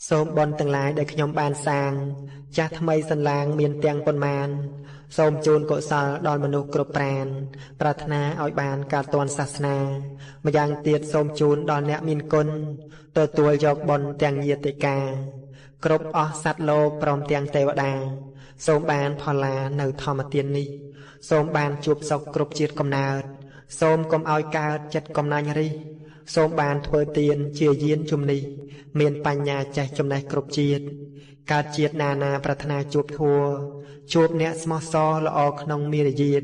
សូមបនទាំងឡាយដែលខ្ញុំបានសាងចាស់ថ្មីសន្លាងមានទាំងប៉ុន្មានសូមជូនកុសលដល់មនុស្សគ្រប់ប្រានប្រាថ្នាឲ្យបានការទាន់សាសនាម្យ៉ាងទៀតសូមជូនដល់អ្នកមានគុណទទួលយកបុណ្យទាំងញាតិកាគ្រប់អស់សត្វលោកព្រមទាំងទេវតាសូមបានផល្លានៅធម្មទាននេះសូមបានជួបសុខគ្រប់ជាតិកំណើតសូមកុំឲ្យកើតចិត្តកំណាញ់រិះសូមបានធ្វើទានជាយានជំនិះមានបញ្ញាចេះចំណេះគ្រប់ជាតិកើតជាតិណានាប្រាថ្នាជួបធัวជួបអ្នកស្មោះសរល្អក្នុងមារយាទ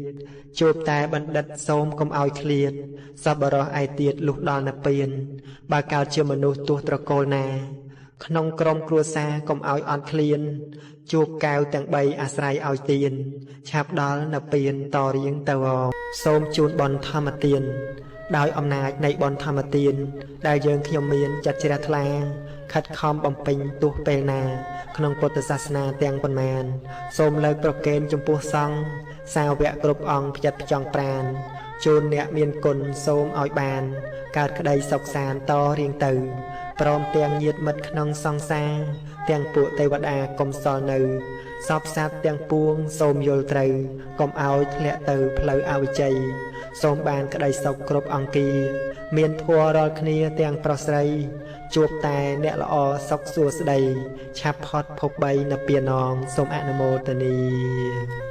ជួបតែបណ្ឌិតសូមកុំឲ្យឃ្លាតសប្បុរសឯទៀតលុះដល់និព្វានបើកើតជាមនុស្សទោះត្រកូលណាក្នុងក្រុមគ្រួសារកុំឲ្យអត់ឃ្លានជួបកែវទាំង3អាស្រ័យឲ្យទៀនឆាប់ដល់និព្វានតរៀងទៅសូមជូនបុណ្យធម្មទានដោយអំណាចនៃបុណ្យធម្មទានដែលយើងខ្ញុំមានចិត្តជ្រះថ្លាខិតខំបំពេញទោះពេលណាក្នុងពុទ្ធសាសនាទាំងប៉ុន្មានសូមលើកប្រកេនចំពោះសង្ឃសាវកគ្រប់អង្គផ្ចិតផ្ចង់ប្រានជូនអ្នកមានគុណសូមឲ្យបានកើតក្តីសុខសាន្តតរៀងទៅព្រមទាំងញាតិមិត្តក្នុងសង្សារទាំងពួកទេវតាកុំសល់នៅសពសត្វទាំងពួងសូមយល់ត្រូវកុំឲ្យធ្លាក់ទៅផ្លូវអវិជ្ជ័យសូមបានក្តីសុខគ្រប់អង្គាមានធัวរាល់គ្នាទាំងប្រុសស្រីជួបតែអ្នកល្អសុខសួស្តីឆាប់ផុតភព3និព្វានងសូមអនុមោទនា